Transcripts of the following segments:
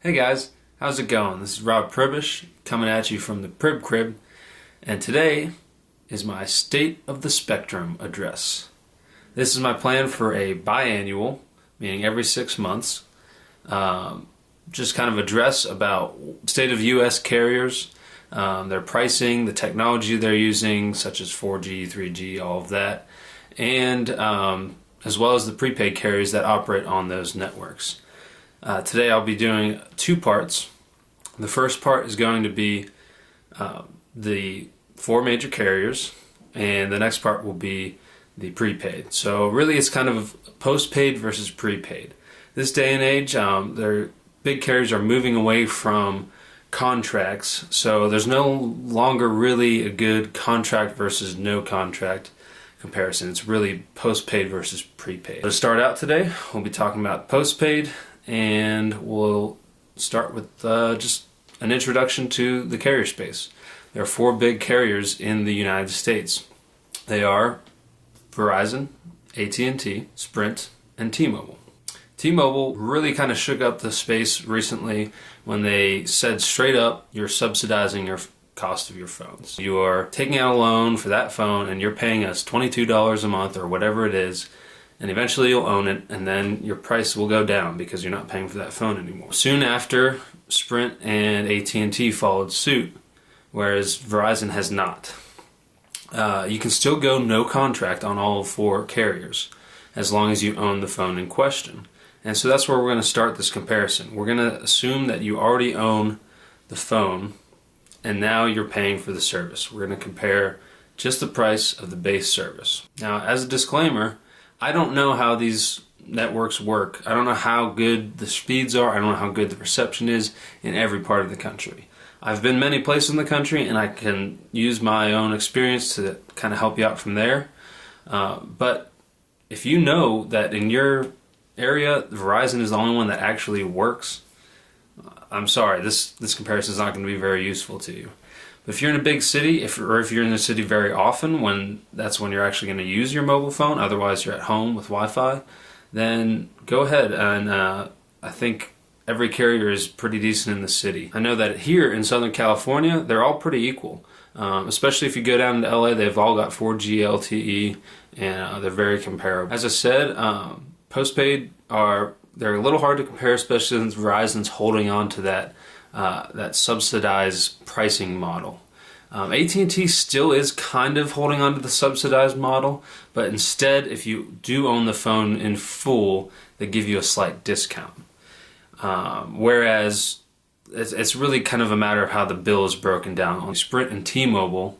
Hey guys, how's it going? This is Rob Pribish coming at you from the Prib Crib, and today is my State of the Spectrum address. This is my plan for a biannual, meaning every 6 months, just kind of address about state of U.S. carriers, their pricing, the technology they're using, such as 4G, 3G, all of that, and as well as the prepaid carriers that operate on those networks. Today I'll be doing 2 parts. The first part is going to be the 4 major carriers, and the next part will be the prepaid. So really it's kind of postpaid versus prepaid. This day and age, their big carriers are moving away from contracts, so there's no longer really a good contract versus no contract comparison. It's really postpaid versus prepaid. To start out today, we'll be talking about postpaid, and we'll start with just an introduction to the carrier space. There are 4 big carriers in the United States. They are Verizon, AT&T, Sprint, and T-Mobile. T-Mobile really kind of shook up the space recently when they said straight up, you're subsidizing your cost of your phones. You are taking out a loan for that phone and you're paying us $22 a month or whatever it is, and eventually you'll own it, and then your price will go down because you're not paying for that phone anymore. Soon after, Sprint and AT&T followed suit, whereas Verizon has not. You can still go no contract on all 4 carriers as long as you own the phone in question. And so that's where we're going to start this comparison. We're going to assume that you already own the phone and now you're paying for the service. We're going to compare just the price of the base service. Now, as a disclaimer, I don't know how these networks work. I don't know how good the speeds are. I don't know how good the reception is in every part of the country. I've been many places in the country, and I can use my own experience to kind of help you out from there. But if you know that in your area, Verizon is the only one that actually works, I'm sorry, this comparison is not going to be very useful to you. But if you're in a big city, or if you're in the city very often, that's when you're actually going to use your mobile phone, otherwise you're at home with Wi-Fi, then go ahead, and I think every carrier is pretty decent in the city. I know that here in Southern California, they're all pretty equal. Especially if you go down to LA, they've all got 4G LTE, and they're very comparable. As I said, postpaid they're a little hard to compare, especially since Verizon's holding on to that subsidized pricing model. AT&T still is kind of holding on to the subsidized model, but instead, if you do own the phone in full, they give you a slight discount. Whereas it's really kind of a matter of how the bill is broken down. On Sprint and T-Mobile,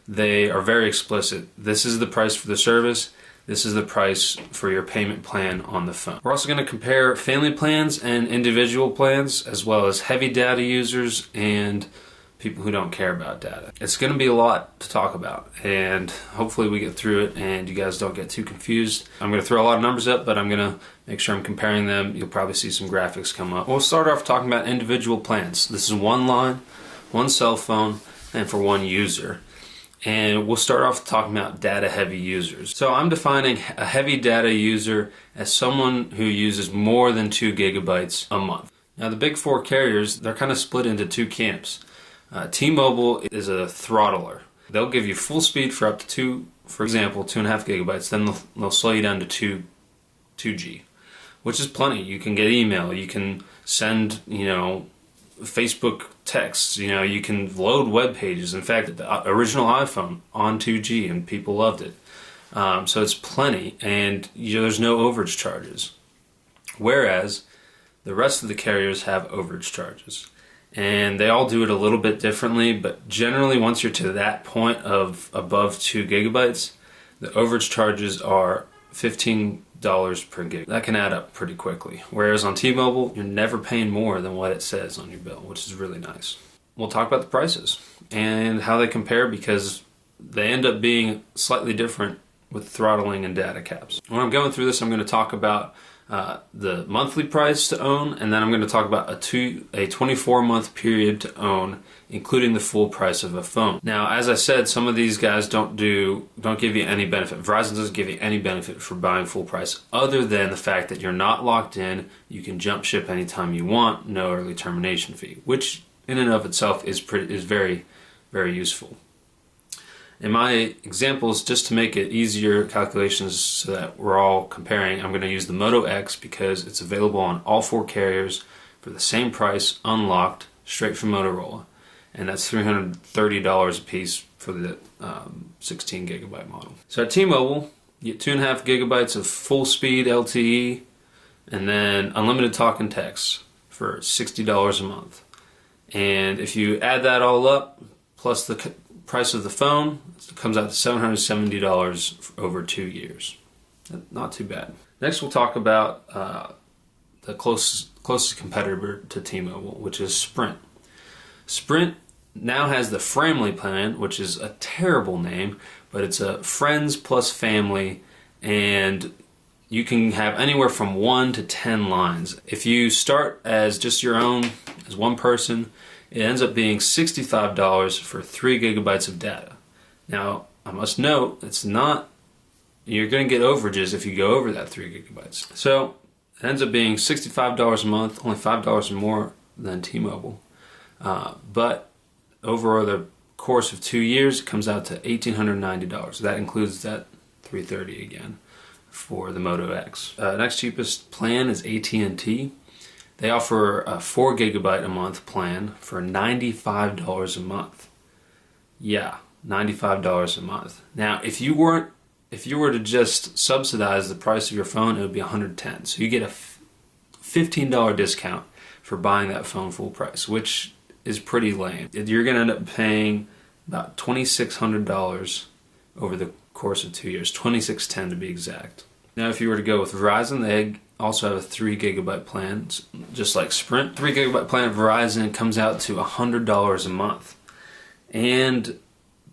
they are very explicit. This is the price for the service. This is the price for your payment plan on the phone. We're also going to compare family plans and individual plans, as well as heavy data users and people who don't care about data. It's going to be a lot to talk about, and hopefully we get through it and you guys don't get too confused. I'm going to throw a lot of numbers up, but I'm going to make sure I'm comparing them. You'll probably see some graphics come up. We'll start off talking about individual plans. This is 1 line, 1 cell phone, and for 1 user. And we'll start off talking about data-heavy users. So I'm defining a heavy data user as someone who uses more than 2 gigabytes a month. Now the big 4 carriers, they're kind of split into 2 camps. T-Mobile is a throttler. They'll give you full speed for up to for example, 2.5 gigabytes. Then they'll slow you down to 2G, which is plenty. You can get email. You can send, Facebook texts. You can load web pages. In fact, the original iPhone on 2G, and people loved it. So it's plenty, and there's no overage charges. Whereas the rest of the carriers have overage charges. And they all do it a little bit differently, but generally once you're to that point of above 2 gigabytes, the overage charges are $15 per gig. That can add up pretty quickly. Whereas on T-Mobile, you're never paying more than what it says on your bill, which is really nice. We'll talk about the prices and how they compare, because they end up being slightly different with throttling and data caps. When I'm going through this, I'm going to talk about the monthly price to own, and then I'm going to talk about a 24-month period to own, including the full price of a phone. Now, as I said, some of these guys don't give you any benefit. Verizon doesn't give you any benefit for buying full price, other than the fact that you're not locked in. You can jump ship anytime you want, no early termination fee, which in and of itself is very, very useful. In my examples, just to make it easier calculations so that we're all comparing, I'm going to use the Moto X because it's available on all 4 carriers for the same price, unlocked, straight from Motorola. And that's $330 a piece for the 16 gigabyte model. So at T-Mobile, you get 2.5 gigabytes of full speed LTE and then unlimited talk and text for $60 a month. And if you add that all up, plus the price of the phone, it comes out to $770 over 2 years. Not too bad. Next, we'll talk about the closest competitor to T-Mobile, which is Sprint. Sprint now has the Framily Plan, which is a terrible name, but it's a friends plus family, and you can have anywhere from 1 to 10 lines. If you start as just your own, as one person, it ends up being $65 for 3 gigabytes of data. Now, I must note, you're going to get overages if you go over that 3 gigabytes. So, it ends up being $65 a month, only $5 more than T-Mobile. But over the course of 2 years, it comes out to $1,890. That includes that $330 again for the Moto X. Next cheapest plan is AT&T. They offer a 4 gigabyte a month plan for $95 a month. Yeah, $95 a month. Now, if you were to just subsidize the price of your phone, it would be $110. So you get a $15 discount for buying that phone full price, which is pretty lame. You're going to end up paying about $2,600 over the course of 2 years, $2,610 to be exact. Now, if you were to go with Verizon, they also have a 3 gigabyte plan, just like Sprint. 3 gigabyte plan of Verizon comes out to $100 a month. And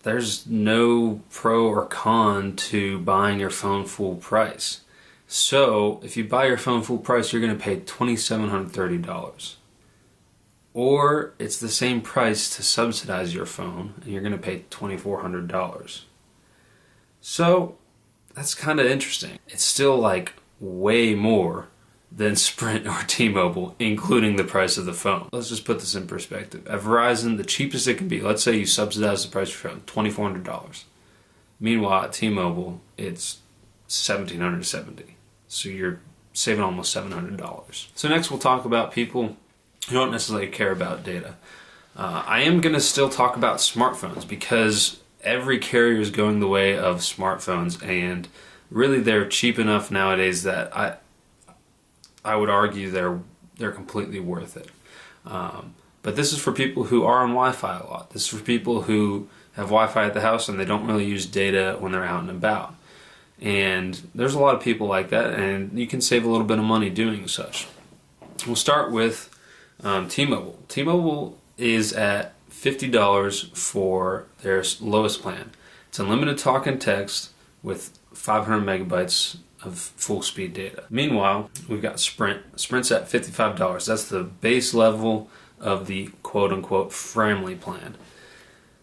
there's no pro or con to buying your phone full price. So, if you buy your phone full price, you're going to pay $2,730. Or it's the same price to subsidize your phone, and you're going to pay $2,400. So, that's kind of interesting. It's still like way more than Sprint or T-Mobile, including the price of the phone. Let's just put this in perspective. At Verizon, the cheapest it can be, let's say you subsidize the price of your phone, $2,400. Meanwhile, at T-Mobile, it's $1,770. So you're saving almost $700. So next we'll talk about people who don't necessarily care about data. I am going to still talk about smartphones because every carrier is going the way of smartphones, and really they're cheap enough nowadays that I would argue they're completely worth it. But this is for people who are on Wi-Fi a lot. This is for people who have Wi-Fi at the house and they don't really use data when they're out and about. And there's a lot of people like that, and you can save a little bit of money doing such. We'll start with T-Mobile. T-Mobile is at $50 for their lowest plan. It's unlimited talk and text with 500 megabytes of full speed data. Meanwhile, we've got Sprint. Sprint's at $55. That's the base level of the quote-unquote Framily Plan.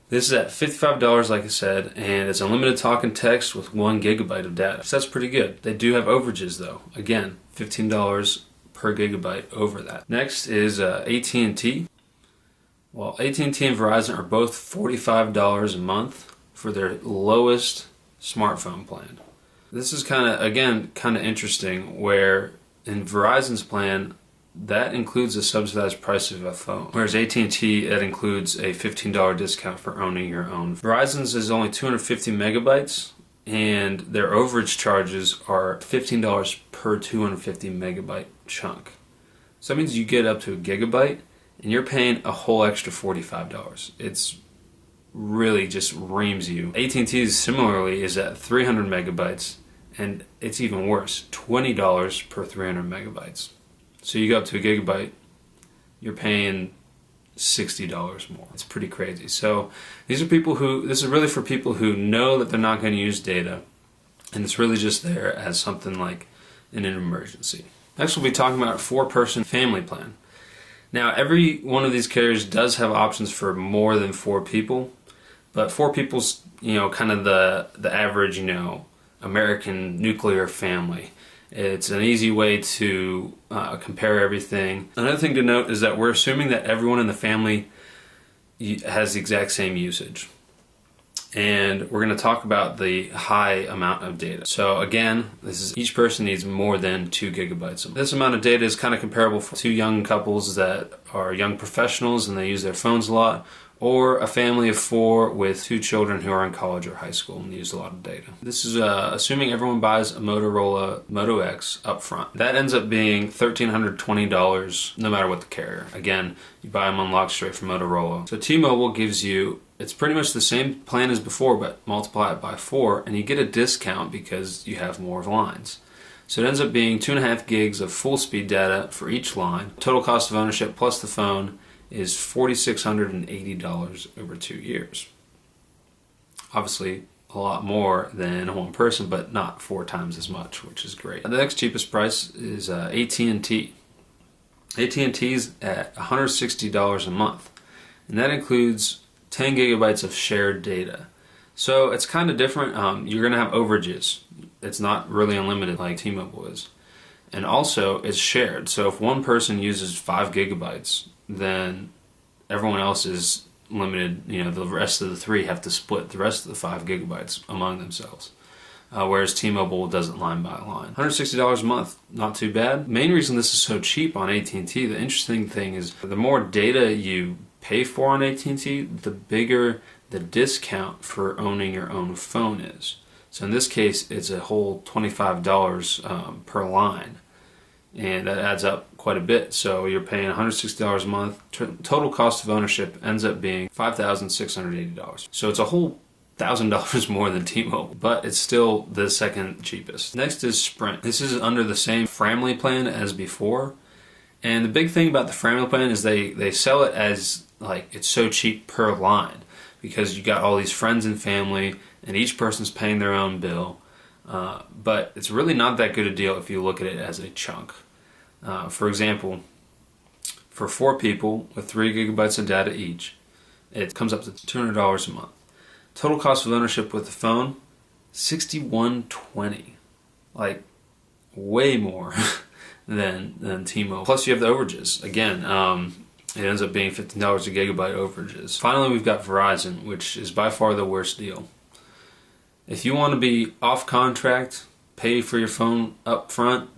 This is at $55, like I said, and it's unlimited talk and text with 1 gigabyte of data. So that's pretty good. They do have overages though. Again, $15 per gigabyte over that. Next is AT&T. Well, AT&T and Verizon are both $45 a month for their lowest smartphone plan. This is kind of interesting, where in Verizon's plan, that includes a subsidized price of a phone, whereas AT&T, that includes a $15 discount for owning your own. Verizon's is only 250 megabytes, and their overage charges are $15 per 250 megabyte chunk. So that means you get up to a gigabyte, and you're paying a whole extra $45. It's really just reams you. AT&T's similarly is at 300 megabytes, and it's even worse, $20 per 300 megabytes. So you go up to a gigabyte, you're paying $60 more. It's pretty crazy. So this is really for people who know that they're not going to use data, and it's really just there as something like in an emergency. Next we'll be talking about a 4-person family plan. Now every one of these carriers does have options for more than 4 people, but 4 people's, kind of the average, American nuclear family. It's an easy way to compare everything. Another thing to note is that we're assuming that everyone in the family has the exact same usage. And we're going to talk about the high amount of data. So again, each person needs more than 2 gigabytes. This amount of data is kind of comparable for 2 young couples that are young professionals and they use their phones a lot, or a family of 4 with 2 children who are in college or high school and use a lot of data. This is assuming everyone buys a Motorola Moto X up front. That ends up being $1,320 no matter what the carrier. Again, you buy them unlocked straight from Motorola. So T-Mobile gives you, it's pretty much the same plan as before, but multiply it by 4 and you get a discount because you have more lines. So it ends up being 2.5 gigs of full speed data for each line. Total cost of ownership plus the phone is $4,680 over 2 years. Obviously a lot more than one person, but not 4 times as much, which is great. The next cheapest price is AT&T. AT&T's at $160 a month, and that includes 10 gigabytes of shared data. So it's kind of different. You're going to have overages. It's not really unlimited like T-Mobile is. And also it's shared. So if one person uses 5 gigabytes, then everyone else is limited. The rest of the 3 have to split the rest of the 5 gigabytes among themselves. Whereas T-Mobile does it line by line. $160 a month, not too bad. Main reason this is so cheap on AT&T, the interesting thing is the more data you pay for on AT&T, the bigger the discount for owning your own phone is. So in this case, it's a whole $25 per line. And that adds up quite a bit. So you're paying $160 a month. Total cost of ownership ends up being $5,680. So it's a whole $1,000 more than T-Mobile, but it's still the second cheapest. Next is Sprint. This is under the same Framily plan as before. And the big thing about the Framily plan is they sell it as like it's so cheap per line because you got all these friends and family and each person's paying their own bill. But it's really not that good a deal if you look at it as a chunk. For example, for 4 people with 3 gigabytes of data each, it comes up to $200 a month. Total cost of ownership with the phone, $61.20, like way more than T-Mobile. Plus you have the overages. Again, it ends up being $15 a gigabyte overages. Finally, we've got Verizon, which is by far the worst deal. If you want to be off contract, pay for your phone up front,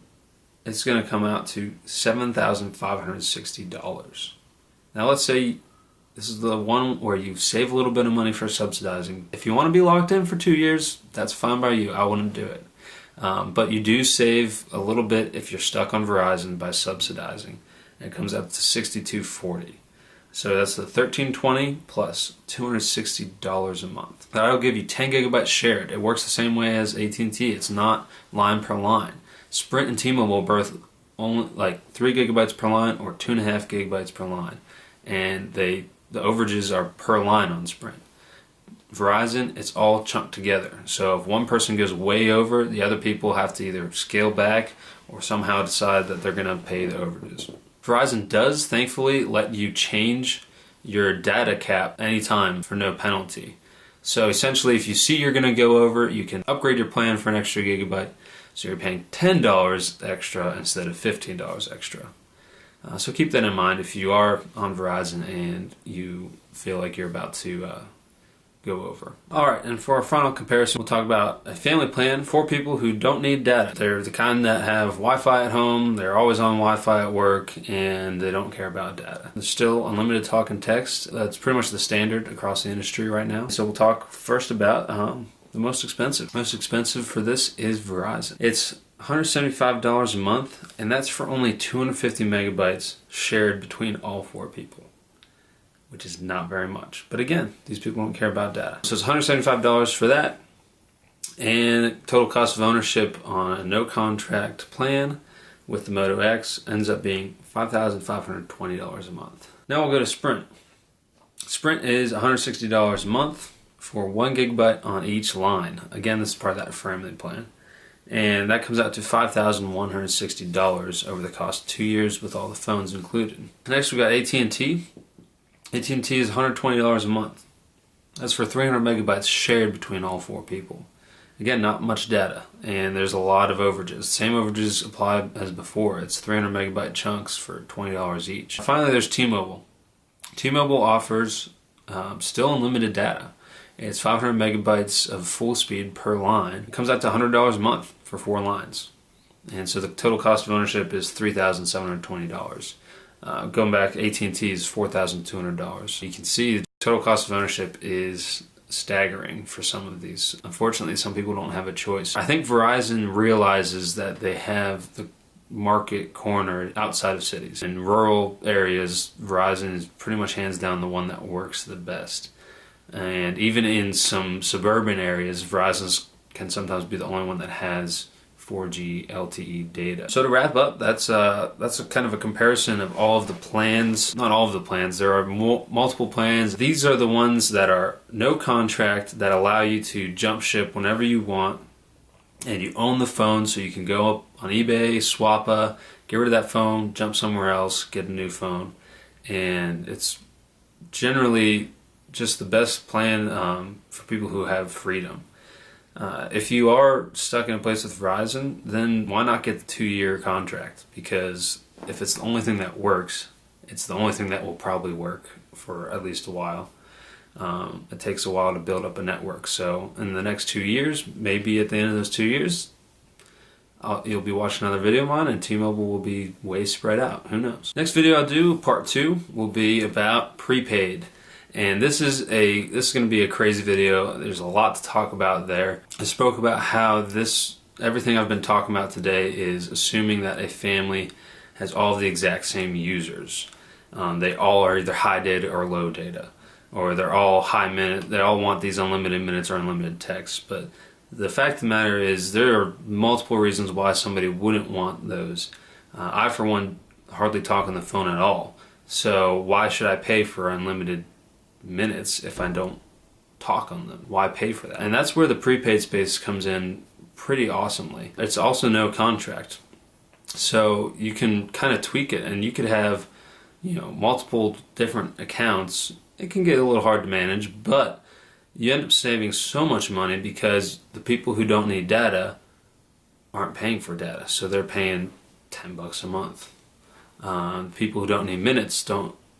it's going to come out to $7,560. Now let's say this is the one where you save a little bit of money for subsidizing. If you want to be locked in for 2 years, that's fine by you. I wouldn't do it. But you do save a little bit if you're stuck on Verizon by subsidizing. It comes out to $62.40. So that's the $1,320 plus $260 a month. That'll give you 10 gigabytes shared. It works the same way as AT&T. It's not line per line. Sprint and T-Mobile both only like 3 gigabytes per line or 2.5 gigabytes per line, and the overages are per line on Sprint. Verizon, it's all chunked together. So if one person goes way over, the other people have to either scale back or somehow decide that they're going to pay the overages. Verizon does thankfully let you change your data cap anytime for no penalty. So essentially if you see you're going to go over, you can upgrade your plan for an extra gigabyte. So you're paying $10 extra instead of $15 extra. So keep that in mind if you are on Verizon and you feel like you're about to go over. Alright, and for our final comparison, we'll talk about a family plan for people who don't need data. They're the kind that have Wi-Fi at home, they're always on Wi-Fi at work, and they don't care about data. There's still unlimited talk and text. That's pretty much the standard across the industry right now. So we'll talk first about the most expensive. Most expensive for this is Verizon. It's $175 a month, and that's for only 250 megabytes shared between all 4 people, which is not very much. But again, these people don't care about data. So it's $175 for that, and total cost of ownership on a no contract plan with the Moto X ends up being $5,520 a month. Now we'll go to Sprint. Sprint is $160 a month for 1 gigabyte on each line. Again, this is part of that Framily plan. and that comes out to $5,160 over the cost of 2 years with all the phones included. Next we got AT&T. AT&T is $120 a month. That's for 300 megabytes shared between all 4 people. Again, not much data, and there's a lot of overages. Same overages apply as before. It's 300 megabyte chunks for $20 each. Finally, there's T-Mobile. T-Mobile offers still unlimited data. It's 500 megabytes of full speed per line. It comes out to $100 a month for 4 lines. And so the total cost of ownership is $3,720. Going back, AT&T is $4,200. You can see the total cost of ownership is staggering for some of these. Unfortunately, some people don't have a choice. I think Verizon realizes that they have the market cornered outside of cities. In rural areas, Verizon is pretty much hands down the one that works the best. And even in some suburban areas, Verizon can sometimes be the only one that has 4G LTE data. So to wrap up, that's a kind of a comparison of all of the plans. Not all of the plans. There are multiple plans. These are the ones that are no contract, that allow you to jump ship whenever you want, and you own the phone, so you can go up on eBay, swappa, get rid of that phone, jump somewhere else, get a new phone, and it's generally just the best plan for people who have freedom. If you are stuck in a place with Verizon, then why not get the 2-year contract? Because if it's the only thing that works, it's the only thing that will probably work for at least a while. It takes a while to build up a network. So in the next 2 years, maybe at the end of those 2 years, you'll be watching another video of mine and T-Mobile will be way spread out. Who knows? Next video I'll do, part 2, will be about prepaid. And this is going to be a crazy video. There's a lot to talk about there. I spoke about how everything I've been talking about today is assuming that a family has all the exact same users. They all are either high data or low data, or they're all high minute. They all want these unlimited minutes or unlimited text. But the fact of the matter is, there are multiple reasons why somebody wouldn't want those. I, for one, hardly talk on the phone at all. So why should I pay for unlimited minutes if I don't talk on them? Why pay for that? And that's where the prepaid space comes in pretty awesomely. It's also no contract, so you can kind of tweak it, and you could have, multiple different accounts. It can get a little hard to manage, but you end up saving so much money because the people who don't need data aren't paying for data, so they're paying $10 a month. People who don't need minutes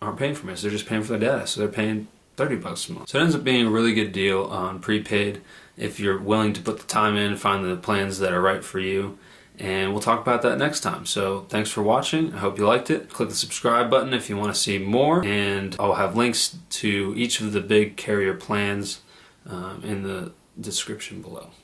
aren't paying for minutes, they're just paying for their data, so they're paying $30 a month. So it ends up being a really good deal on prepaid if you're willing to put the time in, find the plans that are right for you, and we'll talk about that next time. So thanks for watching. I hope you liked it. Click the subscribe button if you want to see more, and I'll have links to each of the big carrier plans in the description below.